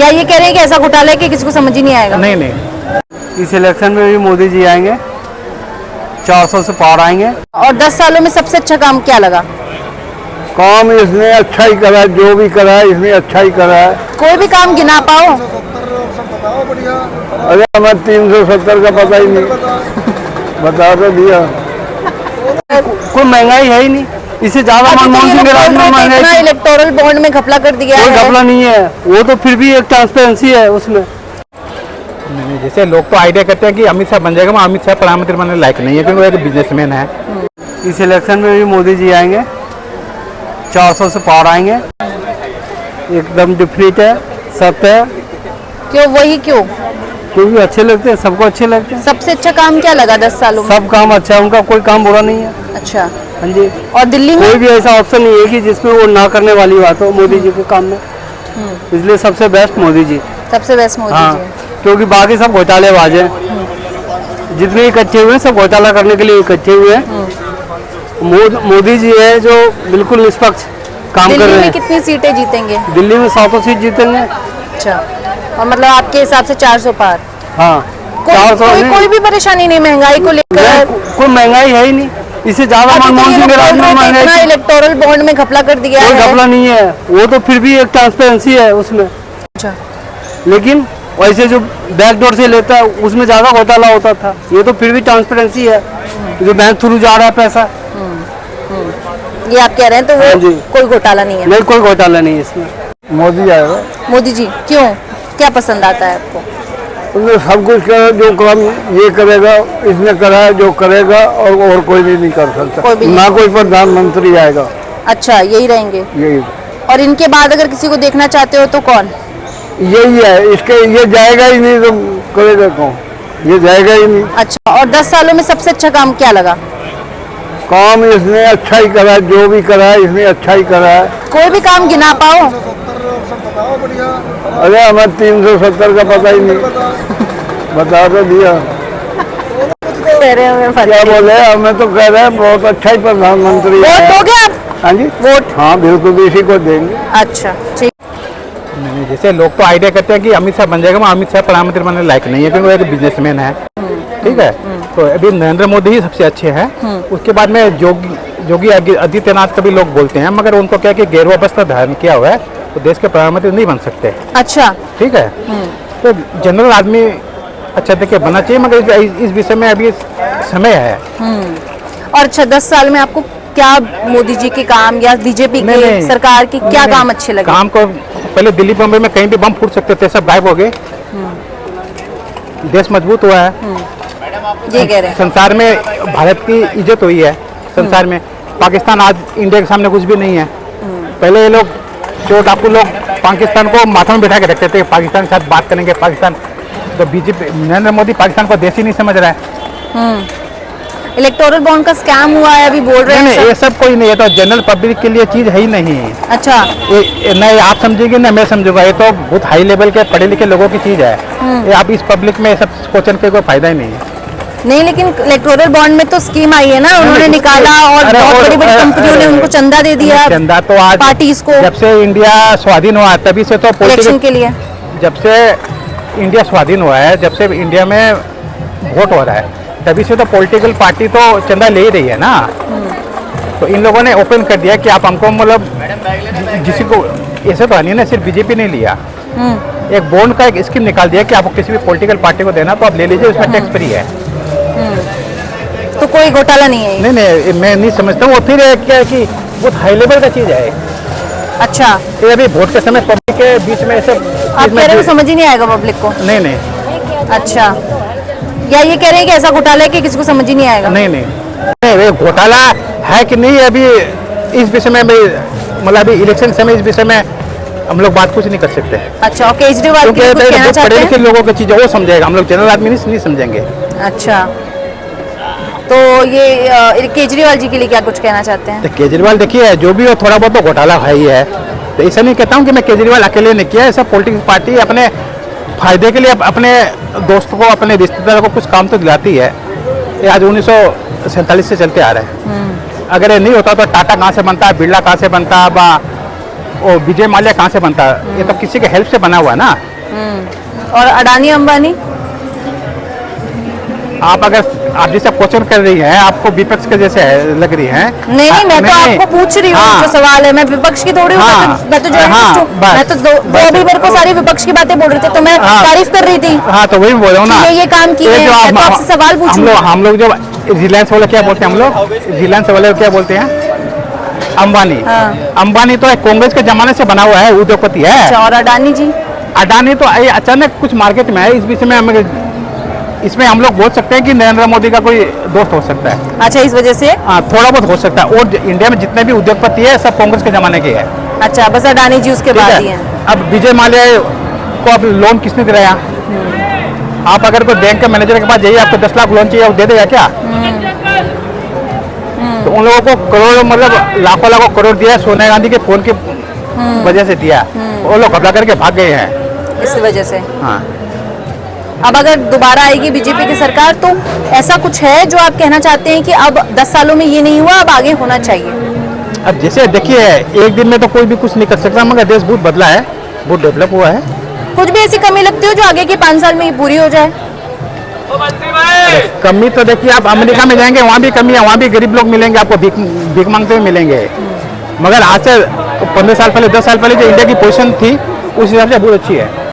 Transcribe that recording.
या ये कह रहे हैं कि ऐसा घोटाला है कि किसी को समझ ही नहीं आएगा? नहीं नहीं, इस इलेक्शन में भी मोदी जी आएंगे, 400 से पार आएंगे। और 10 सालों में सबसे अच्छा काम क्या लगा? काम इसने अच्छा ही करा है, जो भी करा है इसने अच्छा ही करा है। कोई भी काम गिना पाओ? अरे हमें 370 का पता ही नहीं, बता तो दिया। कोई महंगाई है ही नहीं, इससे ज्यादा मनमोहन सिंह के राज में महंगाई थी। इलेक्टोरल बॉन्ड में घपला कर दिया कोई है। घपला नहीं है, वो तो फिर भी एक ट्रांसपेरेंसी है उसमें। नहीं, जैसे लोग तो आइडिया करते हैं कि अमित शाह बन जाएगा, अमित शाह प्रधानमंत्री बनने लायक नहीं है क्योंकि वो एक बिजनेसमैन है। इस इलेक्शन में भी मोदी जी आएंगे, 400 से पार आएंगे, एकदम डिफिट है, सत्य है। क्यों? वही क्यों? क्योंकि अच्छे लगते हैं, सबको अच्छे लगते हैं। सबसे अच्छा काम क्या लगा 10 सालों में? सब काम अच्छा है, उनका कोई काम बुरा नहीं है। अच्छा। हाँ जी। और दिल्ली में कोई भी ऐसा ऑप्शन नहीं है कि जिसमें वो ना करने वाली बात हो मोदी जी के काम में, इसलिए सबसे बेस्ट मोदी जी। सबसे बेस्ट मोदी हाँ, जी। क्योंकि बाकी सब घोटालेबाज हैं, जितने इकट्ठे हुए हैं सब घोटाला करने के लिए इकट्ठे हुए हैं। मोदी जी है जो बिल्कुल निष्पक्ष काम कर रहे दिल्ली में हैं। कितनी सीटें जीतेंगे? दिल्ली में 100 सीट जीतेंगे। अच्छा। और मतलब आपके हिसाब से 400 पार? हाँ, कोई भी परेशानी नहीं महंगाई को लेकर? कोई महंगाई है ही नहीं, इससे ज्यादा मनमोहन सिंह के राज में महंगाई थी। इलेक्टोरल बॉन्ड में घपला कर दिया कोई है। घपला नहीं है, वो तो फिर भी एक ट्रांसपेरेंसी है उसमें। अच्छा। लेकिन वैसे जो बैकडोर से लेता है उसमें ज्यादा घोटाला होता था, ये तो फिर भी ट्रांसपेरेंसी है, जो बैंक थ्रू जा रहा है पैसा। ये आप कह रहे हैं तो हाँ जी। वो कोई घोटाला नहीं है? नहीं, कोई घोटाला नहीं है इसमें। मोदी आएगा। मोदी जी क्यों? क्या पसंद आता है आपको? उसने सब कुछ करा, जो काम ये करेगा इसने करा है, जो करेगा और कोई भी नहीं कर सकता। कोई भी नहीं। ना कोई प्रधानमंत्री आएगा। अच्छा, यही रहेंगे? यही और इनके बाद अगर किसी को देखना चाहते हो तो कौन? यही है, इसके ये जाएगा ही नहीं तो करेगा कौन? ये जाएगा ही नहीं। अच्छा। और 10 सालों में सबसे अच्छा काम क्या लगा? काम इसने अच्छा ही करा है, जो भी करा है इसने अच्छा ही करा है। कोई भी काम गिना पाओ? अरे हमें 370 का पता ही नहीं, बता तो दिया। कह रहे हैं क्या बोले, हमें तो कह रहे हैं बहुत अच्छा ही प्रधानमंत्री वोट है। दोगे आप? हाँ जी, वोट? हाँ बिल्कुल, इसी को देंगे। अच्छा, ठीक। नहीं, जैसे लोग तो आइडिया करते हैं कि अमित शाह बन जाएगा, अमित शाह प्रधानमंत्री बनने लायक नहीं है क्योंकि वो एक बिजनेसमैन है। ठीक है, तो अभी नरेंद्र मोदी ही सबसे अच्छे हैं। उसके बाद में योगी आदित्यनाथ का भी लोग बोलते हैं, मगर उनको क्या कि गेरुआ वस्त्र धारण किया हुआ है तो देश के प्रधानमंत्री नहीं बन सकते। अच्छा। ठीक है, तो जनरल आदमी अच्छा देख के बनना चाहिए, मगर इस विषय में अभी समय है। और अच्छा, 10 साल में आपको क्या मोदी जी के काम या बीजेपी की सरकार की क्या काम अच्छे लगे? काम को पहले दिल्ली बम्बई में कहीं भी बम फूट सकते थे, सब गायब हो गए। देश मजबूत हुआ है, ये कह रहे हैं। संसार में भारत की इज्जत हुई है संसार में। पाकिस्तान आज इंडिया के सामने कुछ भी नहीं है। पहले ये लोग चोर डाकू लोग पाकिस्तान को माथा में बिठा के रखते थे, पाकिस्तान के साथ बात करेंगे पाकिस्तान। तो बीजेपी नरेंद्र मोदी पाकिस्तान को देश ही नहीं समझ रहा है। इलेक्टोरल बॉन्ड का स्कैम हुआ है अभी बोल रहे हैं। नहीं, ये सब कोई नहीं है, तो जनरल पब्लिक के लिए चीज है ही नहीं। अच्छा। नहीं आप समझेंगे ना मैं समझूंगा, ये तो बहुत हाई लेवल के पढ़े लिखे लोगों की चीज है। ये आप इस पब्लिक में सब क्वेश्चन के कोई फायदा ही नहीं है। नहीं, लेकिन इलेक्टोरल बॉन्ड में तो स्कीम आई है ना, उन्होंने निकाला और बहुत बड़ी बड़ी कंपनियों ने उनको चंदा दे दिया। चंदा तो आज पार्टीज को, जब से इंडिया स्वाधीन हुआ तभी से तो इलेक्शन के लिए, जब से इंडिया स्वाधीन हुआ है, जब से इंडिया में वोट हो रहा है, तभी से तो पॉलिटिकल पार्टी तो चंदा ले रही है ना। तो इन लोगों ने ओपन कर दिया कि आप हमको मतलब जिसी को ऐसे तो नहीं ना, सिर्फ बीजेपी ने लिया, एक बॉन्ड का एक स्कीम निकाल दिया कि आपको किसी भी पॉलिटिकल पार्टी को देना तो आप ले लीजिए, उसमें टैक्स फ्री है। तो कोई घोटाला नहीं है? नहीं, मैं नहीं समझता हूँ। वो फिर क्या है कि बहुत हाई लेवल का चीज है। अच्छा। ये अभी वोट के समय पब्लिक के बीच में ऐसे आप कह रहे हो समझ ही नहीं आएगा पब्लिक को? नहीं। अच्छा, या ये कह रहे हैं कि ऐसा घोटाला है कि किसी को समझ ही नहीं आएगा? नहीं, घोटाला है कि नहीं अभी इस विषय में मतलब अभी इलेक्शन समय इस विषय में हम लोग बात कुछ नहीं कर सकते। अच्छा। और केजरीवाल की कुछ कहना चाहते हैं? पढ़े लिखे लोगों की चीजें वो समझेगा, हम लोग जनरल आदमी नहीं समझेंगे। अच्छा, तो ये केजरीवाल जी के लिए क्या कुछ कहना चाहते हैं? तो केजरीवाल देखिए, जो भी हो थोड़ा बहुत तो घोटाला है ही है, तो ऐसा नहीं कहता हूँ कि मैं केजरीवाल अकेले ने किया है। सब पॉलिटिकल पार्टी अपने फायदे के लिए अपने दोस्त को, अपने रिश्तेदारों को कुछ काम तो दिलाती है। ये आज 1947 से चलते आ रहे हैं। अगर ये नहीं होता तो टाटा कहाँ से बनता, बिरला कहाँ से बनता, वो विजय माल्या कहाँ से बनता? ये तो किसी के हेल्प से बना हुआ है ना। और अडानी अंबानी? आप जैसे क्वेश्चन कर रही हैं, आपको विपक्ष के जैसे लग रही हैं। नहीं नहीं, मैं तो आपको पूछ रही हूँ हाँ। जो सवाल है, मैं विपक्ष की थोड़ी हूँ, मैं तो जर्नलिस्ट हूँ। बस, मैं तो वो अभी मेरे को सारी विपक्ष की बातें बोल रहे थे तो मैं तारीफ कर रही थी। हाँ, तो वही बोल रहा हूँ ना, ये काम किए हैं, मैं तो आपसे सवाल पूछूं। हम लोग जब रिलायंस वाले क्या बोलते हैं, हम लोग रिलायंस वाले क्या बोलते हैं, अंबानी। अंबानी तो कांग्रेस के जमाने से बना हुआ है, उद्योगपति है। अच्छा, और अडानी जी? अडानी तो अचानक कुछ मार्केट में है, इस बीच में इसमें हम लोग बोल सकते हैं कि नरेंद्र मोदी का कोई दोस्त हो सकता है। अच्छा, इस वजह से? हाँ, थोड़ा बहुत हो सकता है। और इंडिया में जितने भी उद्योगपति है सब कांग्रेस के जमाने के हैं। अच्छा, बस अडानी जी उसके ठीक बाद है? ही हैं। अब विजय माल्या को अब लोन किसने दिलाया? आप अगर कोई बैंक के मैनेजर के पास जाइए, आपको 10 लाख लोन चाहिए, वो दे देगा क्या? तो उन लोगों को करोड़ों, मतलब लाखों लाखों करोड़ दिया, सोनिया गांधी के फोन की वजह से दिया। वो लोग कब्जा करके भाग गए हैं इस वजह से। हाँ। अब अगर दोबारा आएगी बीजेपी की सरकार तो ऐसा कुछ है जो आप कहना चाहते हैं कि अब 10 सालों में ये नहीं हुआ, अब आगे होना चाहिए? अब जैसे देखिए, एक दिन में तो कोई भी कुछ नहीं कर सकता, मगर देश बहुत बदला है, बहुत डेवलप हुआ है। कुछ भी ऐसी कमी लगती हो जो आगे के 5 साल में ही पूरी हो जाए? कमी तो देखिए, आप अमेरिका में जाएंगे वहाँ भी कमी है, वहाँ भी गरीब लोग मिलेंगे आपको, भीख मांगते हुए मिलेंगे। मगर आज से 15 साल पहले, 10 साल पहले जो इंडिया की पोजीशन थी, उस हिसाब से बहुत अच्छी है।